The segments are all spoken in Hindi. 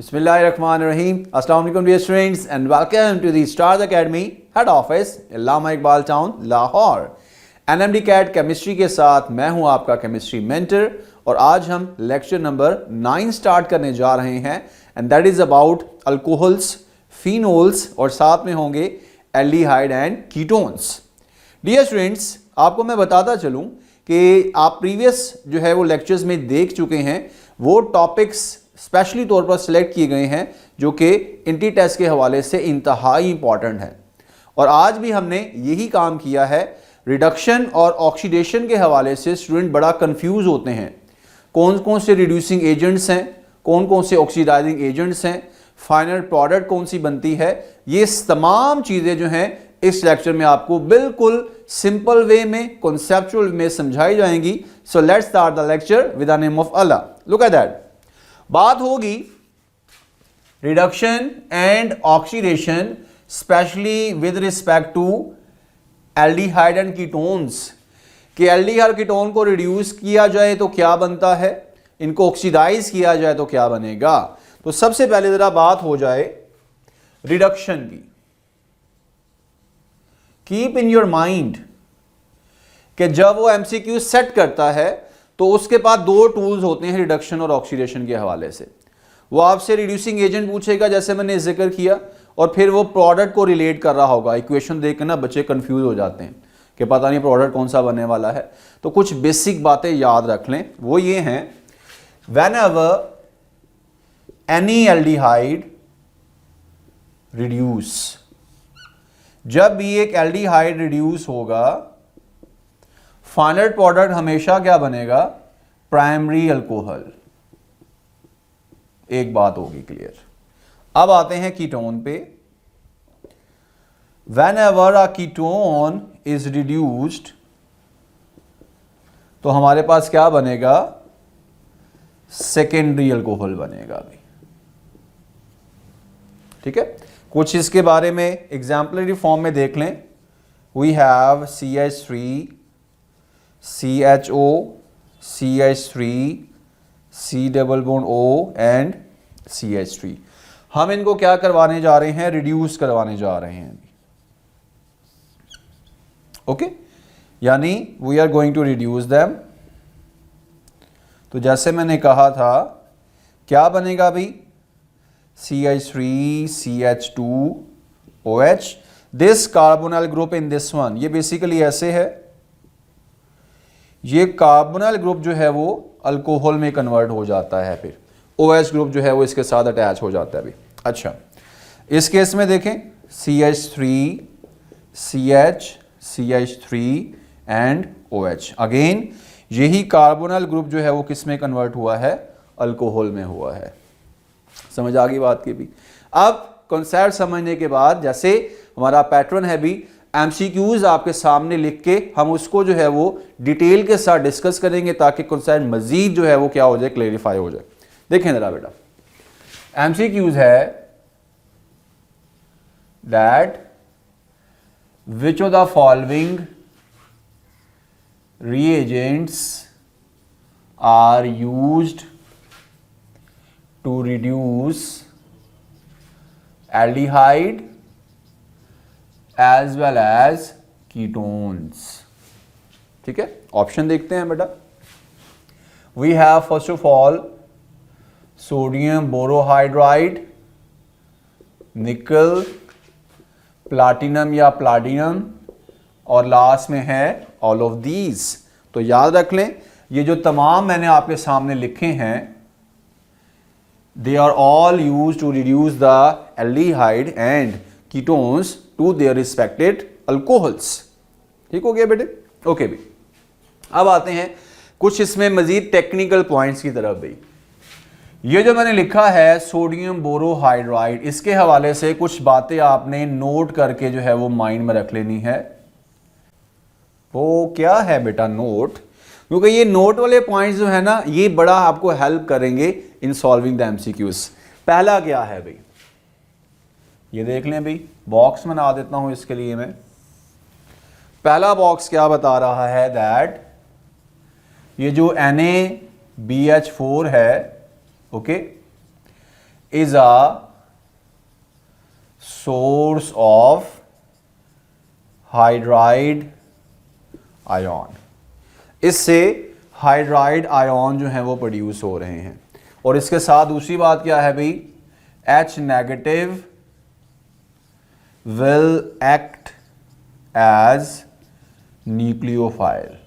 Bismillahirrahmanirrahim. Assalamu alaikum dear students and welcome to the Stars Academy head office Allama Iqbal Town, Lahore. NMD CAT chemistry के साथ मैं हूं आपका केमिस्ट्री मेंटर और आज हम लेक्चर नंबर 9 स्टार्ट करने जा रहे हैं and that is about alcohols, phenols और साथ में होंगे aldehyde and ketones. Dear students, आपको मैं बताता चलूं कि आप प्रीवियस जो है वो लेक्चर्स में देख चुके हैं. वो टॉपिक्स स्पेशली तौर पर सिलेक्ट किए गए हैं जो कि इंटी टेस्ट के हवाले से इंतहाई इंपॉर्टेंट है और आज भी हमने यही काम किया है. रिडक्शन और ऑक्सीडेशन के हवाले से स्टूडेंट बड़ा कंफ्यूज होते हैं. कौन कौन से रिड्यूसिंग एजेंट्स हैं, कौन कौन से ऑक्सीडाइजिंग एजेंट्स हैं, फाइनल प्रोडक्ट कौन सी बनती है. ये तमाम चीज़ें जो हैं इस लेक्चर में आपको बिल्कुल सिंपल वे में, कॉन्सेप्चुअल में समझाई जाएंगी. So let's start the lecture with the name of Allah. Look at that. बात होगी reduction and oxidation specially with respect to aldehyde and ketones. कि एल्डिहाइड कीटोन को रिड्यूस किया जाए तो क्या बनता है, इनको ऑक्सीडाइज किया जाए तो क्या बनेगा. तो सबसे पहले जरा बात हो जाए रिडक्शन की. कीप इन योर माइंड कि जब वो एमसीक्यू सेट करता है तो उसके पास दो टूल्स होते हैं रिडक्शन और ऑक्सीडेशन के हवाले से. वो आपसे रिड्यूसिंग एजेंट पूछेगा जैसे मैंने जिक्र किया और फिर वो प्रोडक्ट को रिलेट कर रहा होगा. इक्वेशन देख के ना बच्चे कंफ्यूज हो जाते हैं कि पता नहीं प्रोडक्ट कौन सा बनने वाला है. तो कुछ बेसिक बातें याद रख लें. वो ये हैं, when ever any aldehyde reduce, जब भी एक एल्डिहाइड रिड्यूस होगा फाइनल प्रोडक्ट हमेशा क्या बनेगा, प्राइमरी अल्कोहल. एक बात होगी क्लियर. अब आते हैं कीटोन पे. Whenever a ketone is reduced तो हमारे पास क्या बनेगा, सेकेंडरी अल्कोहल बनेगा भाई. ठीक है. कुछ इसके बारे में एग्जाम्पलरी फॉर्म में देख लें. We have CH3, CHO, CH3, C double bond O and CH3. हम इनको क्या करवाने जा रहे हैं, रिड्यूस करवाने जा रहे हैं. ओके, यानी we are going to reduce them. तो जैसे मैंने कहा था क्या बनेगा भाई, CH3, CH2, OH. This carbonyl group in this one, ये बेसिकली ऐसे है. ये कार्बोनाइल ग्रुप जो है वो अल्कोहल में कन्वर्ट हो जाता है. फिर OH ग्रुप जो है वो इसके साथ अटैच हो जाता है अभी. अच्छा, इस केस में देखें CH3, CH, CH3 and OH. Again यही कार्बोनाइल ग्रुप जो है वो किस में कन्वर्ट हुआ है, अल्कोहल में हुआ है. समझ आ गई बात की भी. अब कॉन्सेप्ट समझने के बाद जैसे हमारा पैटर्न है भी, एमसीक्यूज आपके सामने लिख के हम उसको जो है वो डिटेल के साथ डिस्कस करेंगे ताकि कॉन्सेप्ट मजीद जो है वो क्या हो जाए, क्लेरिफाई हो जाए. देखें जरा बेटा, एमसीक्यूज है that which of the following reagents are used to reduce aldehyde as well as ketones. ठीक है, ऑप्शन देखते हैं बेटा. we have first of all sodium borohydride, निकल, प्लाटिनम या प्लाटिनम और लास्ट में है ऑल ऑफ दीज. तो याद रख लें ये जो तमाम मैंने आपके सामने लिखे हैं they are all used to reduce the aldehyde and ketones to their respected alcohols. ठीक हो गया बेटे. ओके भी. अब आते हैं कुछ इसमें मजीद टेक्निकल पॉइंट्स की तरफ भी. ये जो मैंने लिखा है सोडियम बोरोहाइड्राइड, इसके हवाले से कुछ बातें आपने नोट करके जो है वो माइंड में रख लेनी है. वो क्या है बेटा, नोट. क्योंकि ये नोट वाले पॉइंट्स जो है ना ये बड़ा आपको हेल्प करेंगे इन सॉल्विंग द एमसीक्यूज. पहला क्या है भाई, ये देख लें भाई. बॉक्स बना देता हूं इसके लिए मैं. पहला बॉक्स क्या बता रहा है, दैट ये जो NaBH4 है, okay, is a source of hydride ion. इससे हाइड्राइड आयन जो है वो प्रोड्यूस हो रहे हैं। और इसके साथ दूसरी बात क्या है भाई, H negative will act as nucleophile.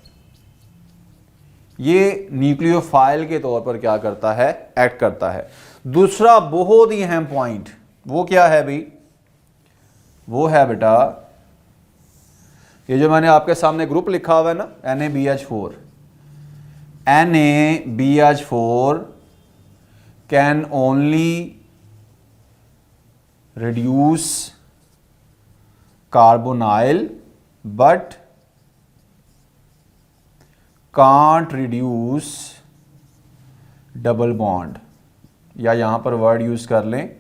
ये न्यूक्लियोफाइल के तौर पर क्या करता है, एक्ट करता है। दूसरा बहुत ही अहम पॉइंट वो क्या है भाई, वो है बेटा ये जो मैंने आपके सामने ग्रुप लिखा हुआ है ना, NaBH4। NaBH4 can only reduce carbonyl but can't reduce double bond, या यहां पर वर्ड यूज कर लें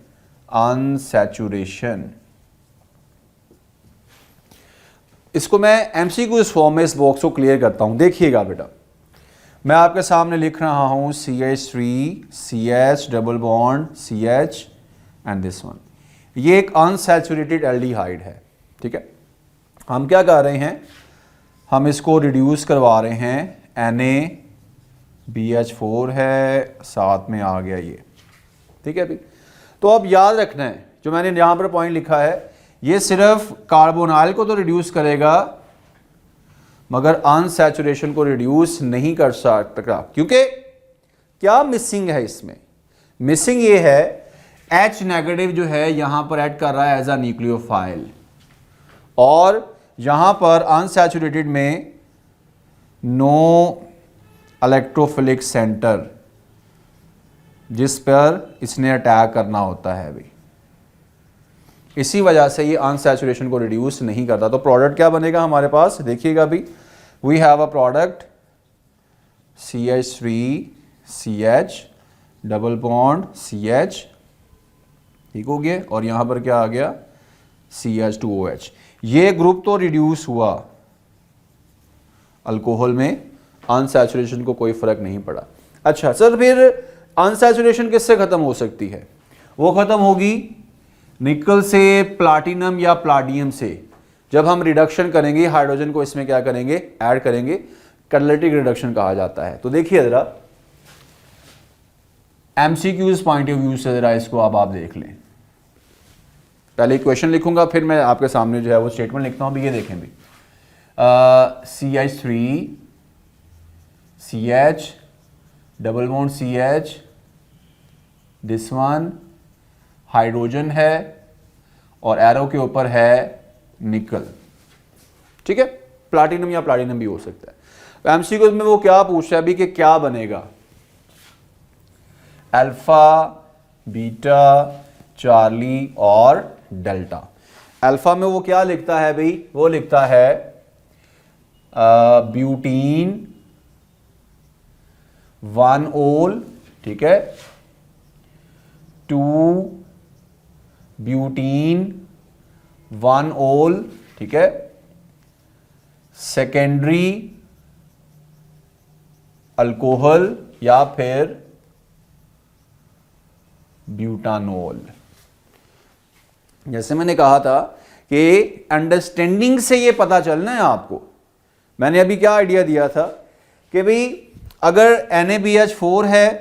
अनसैचुरेशन। इसको मैं एमसीक्यू इस फॉर्म में इस बॉक्स को क्लियर करता हूं। देखिएगा बेटा, मैं आपके सामने लिख रहा हूं CH3 CH double bond CH and this one. ये एक अनसैचुरेटेड एल्डिहाइड है, ठीक है। हम क्या कर रहे हैं, हम इसको रिड्यूस करवा रहे हैं। NaBH4 है, साथ में आ गया ये, ठीक है भाई। तो अब याद रखना है जो मैंने यहां पर पॉइंट लिखा है, ये सिर्फ कार्बोनाइल को तो रिड्यूस करेगा मगर अनसैचुरेशन को रिड्यूस नहीं कर सकता, क्योंकि क्या मिसिंग है इसमें, मिसिंग ये है H नेगेटिव जो है यहां पर ऐड कर रहा है एज अ न्यूक्लियोफाइल, और यहां पर अनसैचुरेटेड में नो इलेक्ट्रोफिलिक सेंटर जिस पर इसने अटैक करना होता है भाई, इसी वजह से ये अनसैचुरेशन को रिड्यूस नहीं करता। तो प्रोडक्ट क्या बनेगा हमारे पास, देखिएगा भाई, we have a product CH3 CH double bond CH, ठीक हो गया, और यहां पर क्या आ गया CH2OH। ये ग्रुप तो रिड्यूस हुआ अल्कोहल में, अनसैचुरेशन को कोई फर्क नहीं पड़ा। अच्छा सर, फिर अनसैचुरेशन किससे खत्म हो सकती है, वो खत्म होगी निकल से, प्लाटिनम या प्लाडियम से। जब हम रिडक्शन करेंगे हाइड्रोजन को इसमें क्या करेंगे, ऐड करेंगे, कैटालिटिक रिडक्शन कहा जाता है। तो देखिए जरा एमसीक्यूज पॉइंट ऑफ व्यू से जरा इसको अब आप देख लें। पहले क्वेश्चन लिखूंगा, फिर मैं आपके सामने जो है वो स्टेटमेंट लिखता हूं भी। ये देखें भी, CH3 CH double bond CH, this one hydrogen है और एरो के ऊपर है निकल, ठीक है। प्लाटिनम या प्लाटिनम भी हो सकता है। तो एमसीक्यू में वो क्या पूछ रहा है अभी कि क्या बनेगा, अल्फा बीटा चार्ली और डेल्टा। अल्फा में वो क्या लिखता है भाई, वो लिखता है ब्यूटीन 1 ओल, ठीक है, 2 ब्यूटीन 1 ओल, ठीक है, सेकेंडरी अल्कोहल या फिर ब्यूटानोल। जैसे मैंने कहा था कि अंडरस्टैंडिंग से ये पता चलना है आपको। मैंने अभी क्या आइडिया दिया था कि भाई अगर NaBH4 है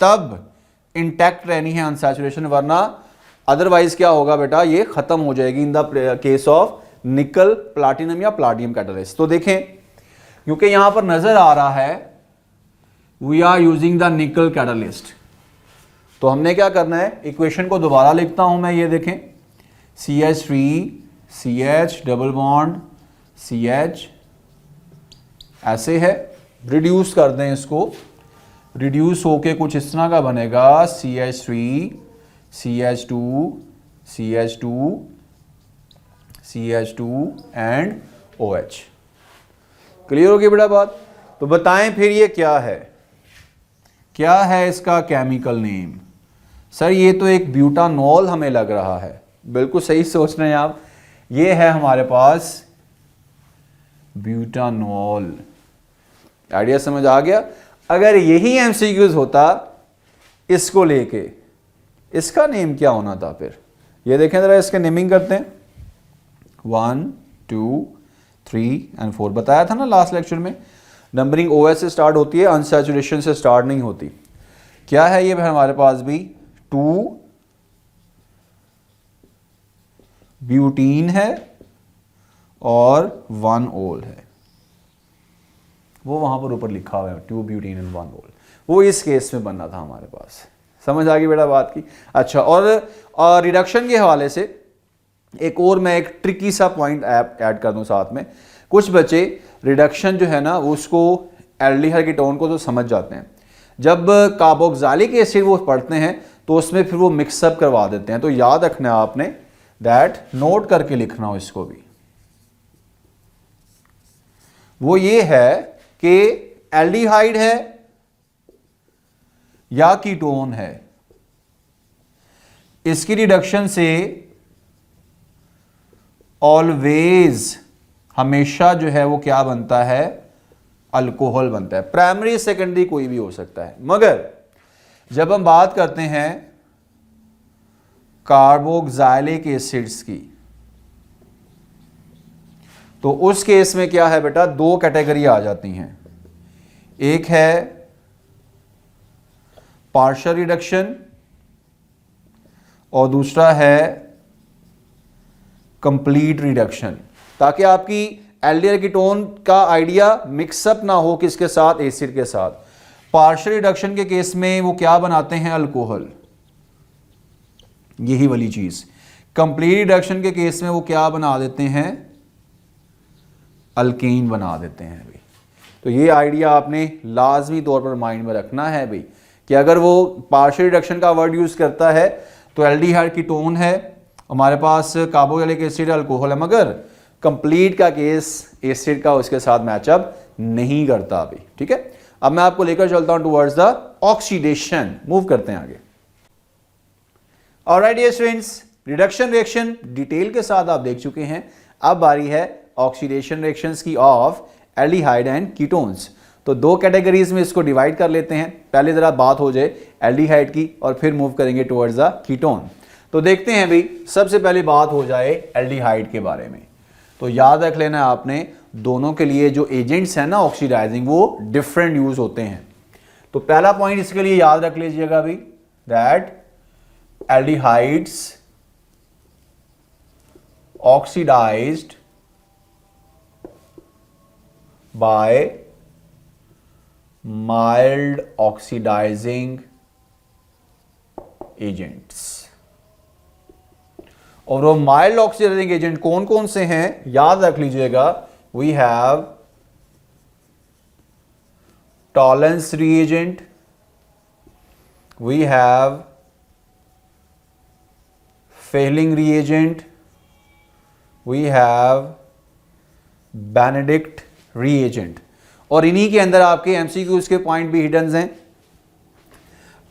तब इंटैक्ट रहनी है अनसैचुरेशन, वरना अदरवाइज क्या होगा बेटा, ये खत्म हो जाएगी इन द केस ऑफ निकल, प्लाटिनम या प्लाटियम कैटालिस्ट। तो देखें, क्योंकि यहां पर नजर आ रहा है वी आर यूजिंग द निकल कैटालिस्ट, तो हमने क्या करना है, इक्वेशन को दोबारा लिखता हूं मैं। ये देखें, CH3 CH double bond CH ऐसे है, रिड्यूस कर दें इसको, रिड्यूस होके कुछ इस तरह का बनेगा CH3 CH2 CH2 CH2 and OH। Clear हो गई बेटा बात। तो बताएं फिर ये क्या है, क्या है इसका केमिकल नेम। सर ये तो एक ब्यूटानॉल हमें लग रहा है, बिल्कुल सही सोच रहे हैं आप, ये है हमारे पास ब्यूटानॉल। आइडिया समझ आ गया। अगर यही एमसीक्यूज होता इसको लेके, इसका नेम क्या होना था फिर? ये देखें ज़रा, इसके नेमिंग करते हैं। 1 2 3 एंड 4 बताया था ना लास्ट लेक्चर में, नंबरिंग OH से स्टार्ट होती है, अनसैचुरेशन से स्टार्ट नहीं होती। क्या है ये हमारे पास भी? 2 ब्यूटीन है और 1 ओल है, वो वहां पर ऊपर लिखा हुआ है 2 ब्यूटीन एंड 1 ओल। वो इस केस में बनना था हमारे पास। समझ आ गई बेटा बात की? अच्छा, और रिडक्शन के हवाले से एक और मैं एक ट्रिकी सा पॉइंट ऐड कर दूं साथ में। कुछ बच्चे रिडक्शन जो है ना उसको एल्डिहाइड कीटोन को तो समझ जाते हैं, जब कार्बोक्सिलिक एसिड वो पढ़ते हैं तो उसमें फिर वो मिक्सअप करवा देते हैं। तो याद रखना है आपने, दैट नोट करके लिखना हो इसको भी। वो ये है कि एल्डिहाइड है या कीटोन है, इसकी रिडक्शन से ऑलवेज हमेशा जो है वो क्या बनता है? अल्कोहल बनता है। प्राइमरी सेकेंडरी कोई भी हो सकता है, मगर जब हम बात करते हैं कार्बोक्सिलिक एसिड्स की तो उस केस में क्या है बेटा? 2 कैटेगरी आ जाती हैं। एक है पार्शियल रिडक्शन और दूसरा है कंप्लीट रिडक्शन, ताकि आपकी एल्डिहाइड कीटोन का आइडिया मिक्सअप ना हो किसके साथ? एसिड के साथ। पार्शियल रिडक्शन के केस में वो क्या बनाते हैं? अल्कोहल, यही वाली चीज। कंप्लीट रिडक्शन के केस में वो क्या बना देते हैं? अल्केन बना देते हैं भाई। तो ये आइडिया आपने लाजमी तौर पर माइंड में रखना है भाई, कि अगर वो पार्शियल रिडक्शन का वर्ड यूज करता है तो एल्डिहाइड कीटोन है, हमारे पास कार्बोक्सिलिक एसिड अल्कोहल है, मगर कंप्लीट का केस एसिड का उसके साथ मैचअप नहीं करता अभी। ठीक है, अब मैं आपको लेकर चलता हूं टुवर्ड्स द ऑक्सीडेशन। मूव करते हैं आगे। Alright dear students, reduction reaction detail के साथ आप देख चुके हैं। अब बारी है ऑक्सीडेशन रिएक्शंस की ऑफ एल्डिहाइड एंड कीटोन्स। तो 2 कैटेगरीज में इसको डिवाइड कर लेते हैं। पहले जरा बात हो जाए एल्डिहाइड की और फिर मूव करेंगे टुवर्ड्स द कीटोन। तो देखते हैं भाई, सबसे पहले बात हो जाए एल्डिहाइड के बारे में। तो याद रख लेना आपने, दोनों के लिए जो एजेंट्स हैं ना ऑक्सीडाइजिंग, वो डिफरेंट यूज होते हैं। तो पहला पॉइंट इसके लिए याद रख लीजिएगा भाई, that aldehydes oxidised by mild oxidising agents. और वो माइल्ड ऑक्सीडाइजिंग एजेंट कौन कौन से हैं? याद रख लीजिएगा, we have Tollens reagent, we have Fehling reagent, we have Benedict reagent. और इन्हीं के अंदर आपके एमसीक्यूज के पॉइंट भी हिडन हैं।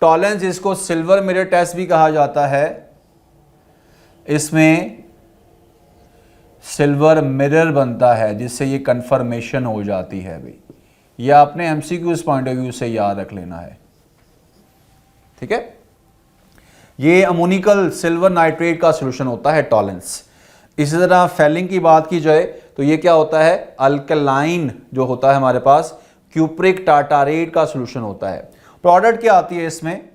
टॉलेंस, इसको सिल्वर मिरर टेस्ट भी कहा जाता है। इसमें सिल्वर मिरर बनता है जिससे ये कंफर्मेशन हो जाती है भाई। ये आपने एमसीक्यूज पॉइंट ऑफ व्यू से याद रख लेना है। ठीक है, ये अमोनिकल सिल्वर नाइट्रेट का सॉल्यूशन होता है टॉलेंस। इसी तरह फेलिंग की बात की जाए तो ये क्या होता है? अल्कलाइन जो होता है हमारे पास, क्यूप्रिक टार्टारेट का सॉल्यूशन होता है। प्रोडक्ट क्या आती है इसमें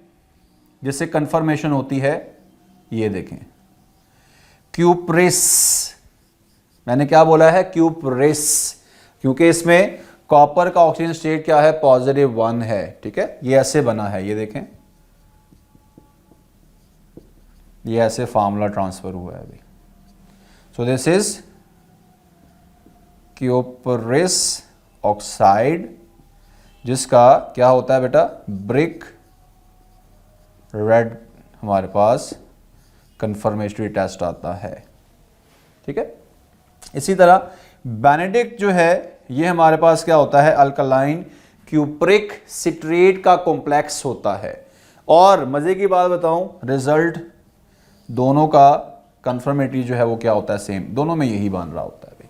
जिससे कंफर्मेशन होती है? ये देखें, क्यूप्रिस। मैंने क्या बोला है? क्यूप्रिस, क्योंकि इसमें कॉपर का ऑक्सीजन स्टेट क्या है? +1 है। ठीक है, ये ऐसे बना है, ये देखें, ये ऐसे फार्मूला ट्रांसफर हुआ है अभी। So this is cuprous oxide, जिसका क्या होता है बेटा? ब्रिक रेड हमारे पास कंफर्मेटरी टेस्ट आता है। ठीक है, इसी तरह बेनेडिक्ट जो है ये हमारे पास क्या होता है? अल्कलाइन क्यूप्रिक सिट्रेट का कॉम्प्लेक्स होता है। और मजे की बात बताऊं, रिजल्ट दोनों का कंफर्मेटरी जो है वो क्या होता है? सेम, दोनों में यही बन रहा होता है भाई।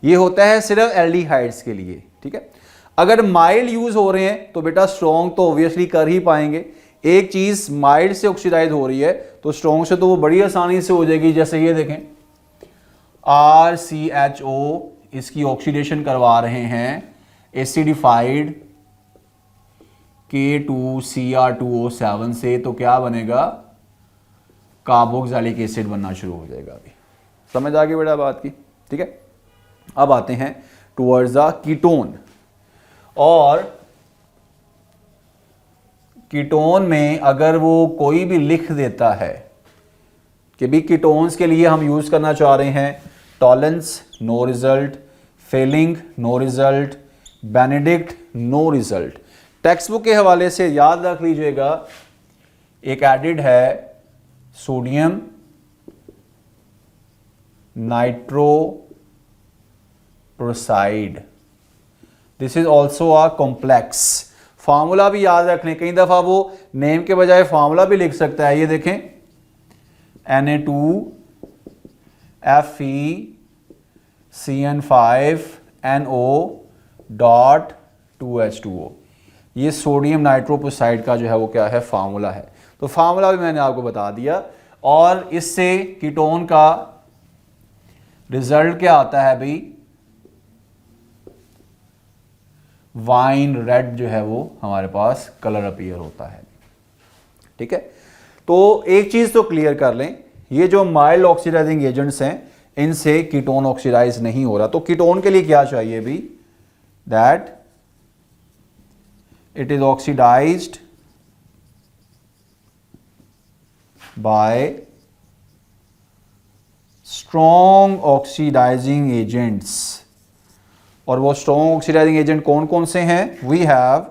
ये होता है सिर्फ एल्डिहाइड्स के लिए। ठीक है, अगर माइल्ड यूज हो रहे हैं तो बेटा स्ट्रॉन्ग तो ऑब्वियसली कर ही पाएंगे। एक चीज माइल्ड से ऑक्सीडाइज हो रही है तो स्ट्रॉन्ग से तो वो बड़ी आसानी से हो जाएगी। जैसे ये देखें RCHO, इसकी ऑक्सीडेशन करवा रहे हैं एसिडिफाइड K2Cr2O7 से, तो क्या बनेगा, कार्बोक्सिलिक एसिड बनना शुरू हो जाएगा। अभी समझ आ गई बेटा बात की, ठीक है। अब आते हैं टुवर्ड्स द कीटोन, और कीटोन में अगर वो कोई भी लिख देता है कि भी कीटोन्स के लिए हम यूज करना चाह रहे हैं Tollens no result, Fehling no result, Benedict no result, textbook के हवाले से याद रख लीजिएगा। एक एडिड है sodium nitroprusside, this is also a complex. Formula भी याद रख लें, कई दफा वो नेम के बजाय फार्मूला भी लिख सकता है। ये देखें Na2FeCN5NO.2H2O, ये सोडियम नाइट्रोप्रोसाइड का जो है वो क्या है, फार्मूला है। तो फार्मूला भी मैंने आपको बता दिया, और इससे कीटोन का रिजल्ट क्या आता है भाई, वाइन रेड जो है वो हमारे पास कलर अपीयर होता है, ठीक है। तो एक चीज तो क्लियर कर लें, ये जो माइल्ड ऑक्सीडाइजिंग एजेंट्स हैं इनसे कीटोन ऑक्सीडाइज नहीं हो रहा। तो कीटोन के लिए क्या चाहिए भी, that it is oxidised by strong oxidising agents. और वो स्ट्रॉन्ग ऑक्सीडाइजिंग एजेंट कौन कौन से हैं, वी हैव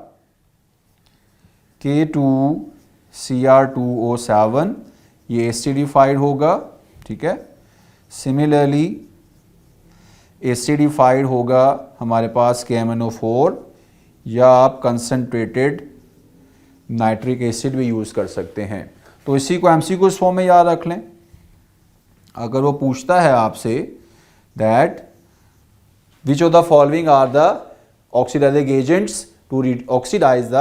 K2Cr2O7, ये एसिडिफाइड होगा, ठीक है। सिमिलरली एसिडिफाइड होगा हमारे पास KMnO4, या आप कंसंट्रेटेड नाइट्रिक एसिड भी यूज़ कर सकते हैं। तो इसी को MCQ फॉर्म में याद रख लें। अगर वो पूछता है आपसे that which of the following are the oxidising agents to oxidise the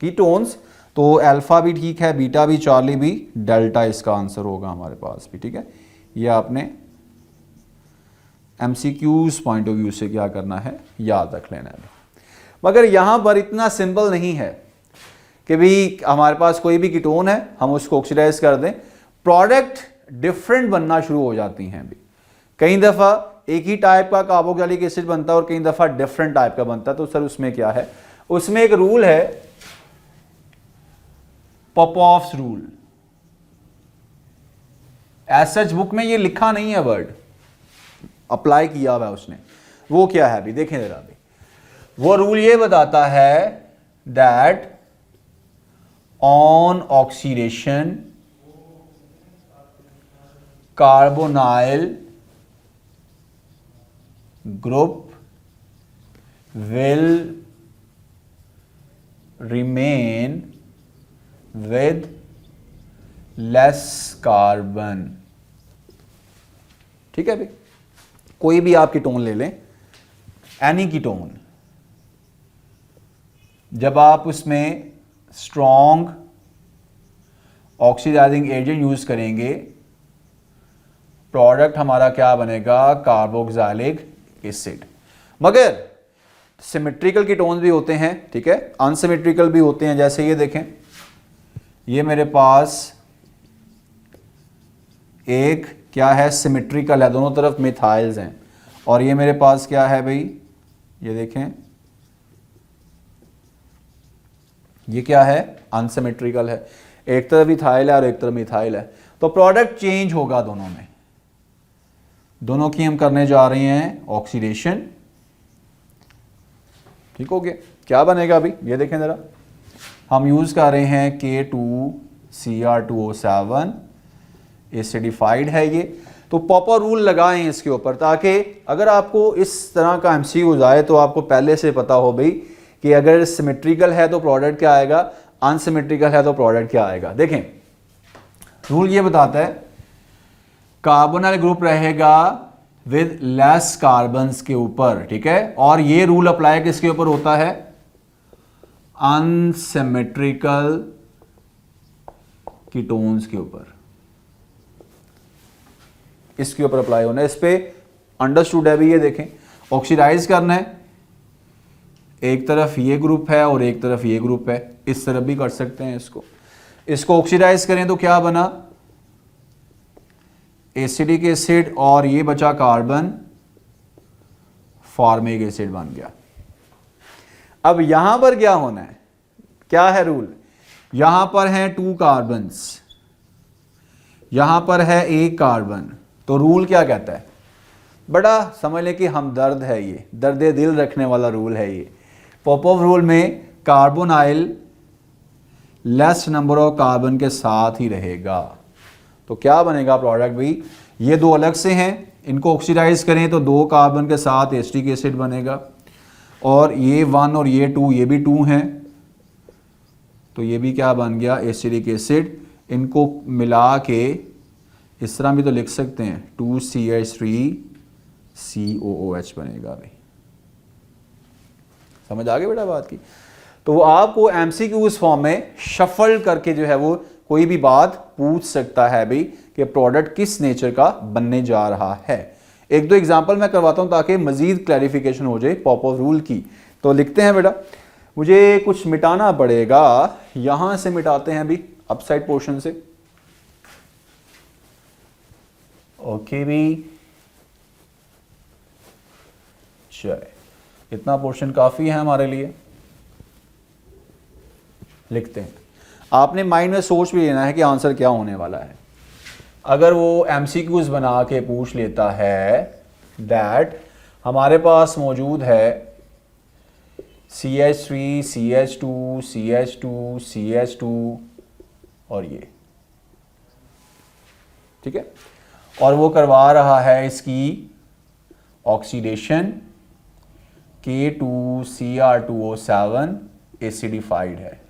ketones, तो अल्फा भी ठीक है, बीटा भी, चार्ली भी, डेल्टा इसका आंसर होगा हमारे पास भी, ठीक है। ये आपने MCQs पॉइंट ऑफ व्यू से क्या करना है, याद रख लेना है। मगर यहां पर इतना सिंपल नहीं है कि भी हमारे पास कोई भी कीटोन है हम उसको ऑक्सीडाइज कर दें, प्रोडक्ट डिफरेंट बनना शुरू हो जाती हैं। भी कई दफ़ा एक ही टाइप का कार्बोक्सिलिक एसिड बनता है और कई दफ़ा डिफरेंट टाइप का बनता है। तो सर उसमें क्या है, उसमें एक रूल है पॉपऑफ्स रूल। एज सच बुक में ये लिखा नहीं है वर्ड, अप्लाई किया हुआ है उसने। वो क्या है अभी देखें जरा। अभी वो रूल ये बताता है that on oxidation carbonyl group will remain with less carbon. ठीक है भाई, कोई भी आप कीटोन ले लें, एनी कीटोन, जब आप उसमें स्ट्रॉन्ग ऑक्सीडाइजिंग एजेंट यूज करेंगे, प्रोडक्ट हमारा क्या बनेगा, कार्बोक्सिलिक एसिड। मगर सिमेट्रिकल कीटोन्स भी होते हैं, ठीक है, अनसिमेट्रिकल भी होते हैं। जैसे ये देखें, ये मेरे पास एक क्या है, सिमेट्रिकल है, दोनों तरफ मिथाइल्स हैं, और ये मेरे पास क्या है भाई, ये देखें, ये क्या है, अनसिमेट्रिकल है, एक तरफ इथाइल है और एक तरफ मिथाइल है। तो प्रोडक्ट चेंज होगा दोनों में, दोनों की हम करने जा रहे हैं ऑक्सीडेशन। ठीक हो गया, क्या बनेगा अभी ये देखें जरा, हम यूज कर रहे हैं K2Cr2O7, एसिडिफाइड है ये। तो प्रॉपर रूल लगाएं इसके ऊपर, ताकि अगर आपको इस तरह का MCQ आए तो आपको पहले से पता हो भाई कि अगर सिमेट्रिकल है तो प्रोडक्ट क्या आएगा, अनसिमेट्रिकल है तो प्रोडक्ट क्या आएगा। देखें, रूल ये बताता है कार्बोनाइल ग्रुप रहेगा विद लेस कार्बन्स के ऊपर, ठीक है, और ये रूल अप्लाई किसके ऊपर होता है, अनसिमेट्रिकल कीटोन्स के ऊपर, इसके ऊपर अप्लाई होना है। इस पे अंडरस्टूड है भी, ये देखें ऑक्सीडाइज करना है, एक तरफ ये ग्रुप है और एक तरफ ये ग्रुप है, इस तरफ भी कर सकते हैं इसको ऑक्सीडाइज करें तो क्या बना, एसिडिक एसिड और ये बचा कार्बन, फॉर्मिक एसिड बन गया। अब यहां पर क्या होना है, क्या है रूल, यहां पर है 2 कार्बन्स, यहां पर है 1 कार्बन, तो रूल क्या कहता है, बड़ा समझ लें कि हमदर्द है, ये दर्द दिल रखने वाला रूल है ये। पॉपऑफ रूल में carbonyl less number of carbon के साथ ही रहेगा, तो क्या बनेगा प्रोडक्ट भाई, ये दो अलग से हैं, इनको ऑक्सीडाइज करें तो 2 कार्बन के साथ एसिटिक एसिड बनेगा, और ये 1 और ये 2, ये भी 2 हैं, तो ये भी क्या बन गया एसिडिक एसिड। इनको मिला के इस तरह भी तो लिख सकते हैं, 2CH3COOH बनेगा भाई। समझ आ गई बेटा बात की। तो वो आपको MCQs फॉर्म में शफल करके जो है वो कोई भी बात पूछ सकता है भाई कि प्रोडक्ट किस नेचर का बनने जा रहा है। एक दो एग्जांपल मैं करवाता हूं ताकि मजीद क्लैरिफिकेशन हो जाए पॉपऑफ रूल की। तो लिखते हैं बेटा, मुझे कुछ मिटाना पड़ेगा, यहां से मिटाते हैं अभी अपसाइड पोर्शन से। ओके भी, चलिए इतना पोर्शन काफी है हमारे लिए। लिखते हैं, आपने माइंड में सोच भी लेना है कि आंसर क्या होने वाला है। अगर वो MCQs बना के पूछ लेता है दैट हमारे पास मौजूद है CH3 CH2 CH2 CH2 और ये, ठीक है, और वो करवा रहा है इसकी ऑक्सीडेशन, K2Cr2O7 एसिडिफाइड है,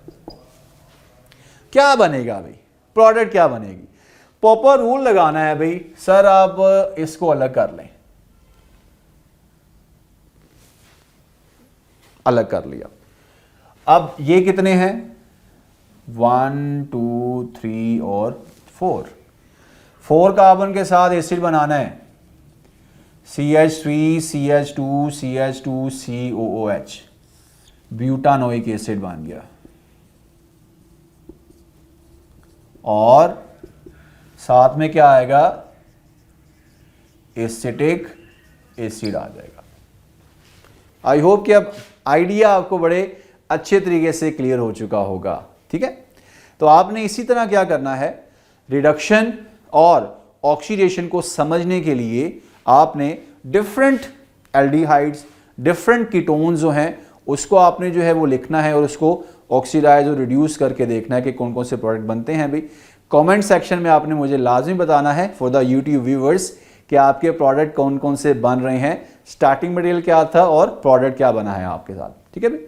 क्या बनेगा भाई, प्रोडक्ट क्या बनेगी। पॉपर रूल लगाना है भाई, सर आप इसको अलग कर लें, अलग कर लिया। अब ये कितने हैं, 1 2 3 और 4 कार्बन के साथ एसिड बनाना है, CH3 CH2 CH2 COOH, butanoic acid बन गया, और साथ में क्या आएगा, एसिटिक एसिड आ जाएगा। आई होप कि अब आइडिया आपको बड़े अच्छे तरीके से क्लियर हो चुका होगा, ठीक है। तो आपने इसी तरह क्या करना है, रिडक्शन और ऑक्सीडेशन को समझने के लिए आपने डिफरेंट एल्डिहाइड्स, डिफरेंट कीटोन्स जो हैं उसको आपने जो है वो लिखना है और उसको ऑक्सीडाइज और रिड्यूस करके देखना है कि कौन कौन से प्रोडक्ट बनते हैं भाई। कमेंट सेक्शन में आपने मुझे लाजमी बताना है फॉर द यूट्यूब व्यूवर्स कि आपके प्रोडक्ट कौन कौन से बन रहे हैं, स्टार्टिंग मटेरियल क्या था और प्रोडक्ट क्या बना है आपके साथ, ठीक है भाई।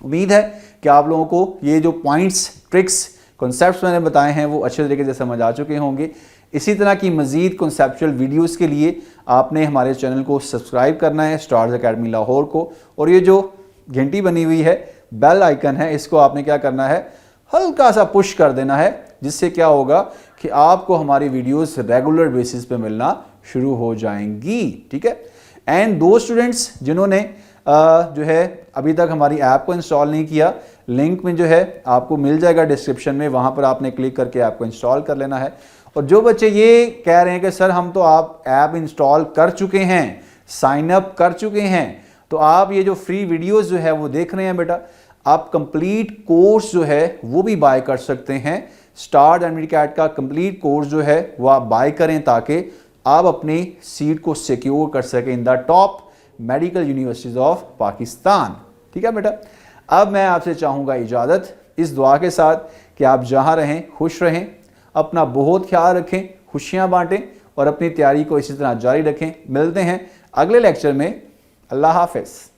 उम्मीद है कि आप लोगों को ये जो पॉइंट्स, ट्रिक्स, कॉन्सेप्ट्स मैंने बताए हैं वो अच्छे तरीके से समझ आ चुके होंगे। इसी तरह की मजीद कॉन्सेप्चुअल वीडियोस के लिए आपने हमारे चैनल को सब्सक्राइब करना है, स्टार्स अकेडमी लाहौर को, और ये जो घंटी बनी हुई है, बेल आइकन है, इसको आपने क्या करना है, हल्का सा पुश कर देना है, जिससे क्या होगा कि आपको हमारी वीडियोस रेगुलर बेसिस पे मिलना शुरू हो जाएंगी, ठीक है। एंड दो स्टूडेंट्स जिन्होंने जो है अभी तक हमारी ऐप को इंस्टॉल नहीं किया, लिंक में जो है आपको मिल जाएगा डिस्क्रिप्शन में, वहां पर आपने क्लिक करके ऐप को इंस्टॉल कर लेना है। और जो बच्चे ये कह रहे हैं कि सर हम तो आप ऐप इंस्टॉल कर चुके हैं, साइन अप कर चुके हैं, तो आप ये जो फ्री वीडियोस जो है वो देख रहे हैं बेटा, आप कंप्लीट कोर्स जो है वो भी बाय कर सकते हैं। स्टार्स एडमिट का कंप्लीट कोर्स जो है वो आप बाय करें ताकि आप अपनी सीट को सिक्योर कर सकें in the top medical universities of Pakistan, ठीक है बेटा। अब मैं आपसे चाहूँगा इजाज़त इस दुआ के साथ कि आप जहाँ रहें खुश रहें, अपना बहुत ख्याल रखें, खुशियाँ बांटें और अपनी तैयारी को इसी तरह जारी रखें। मिलते हैं अगले लेक्चर में। अल्लाह हाफ़िज़।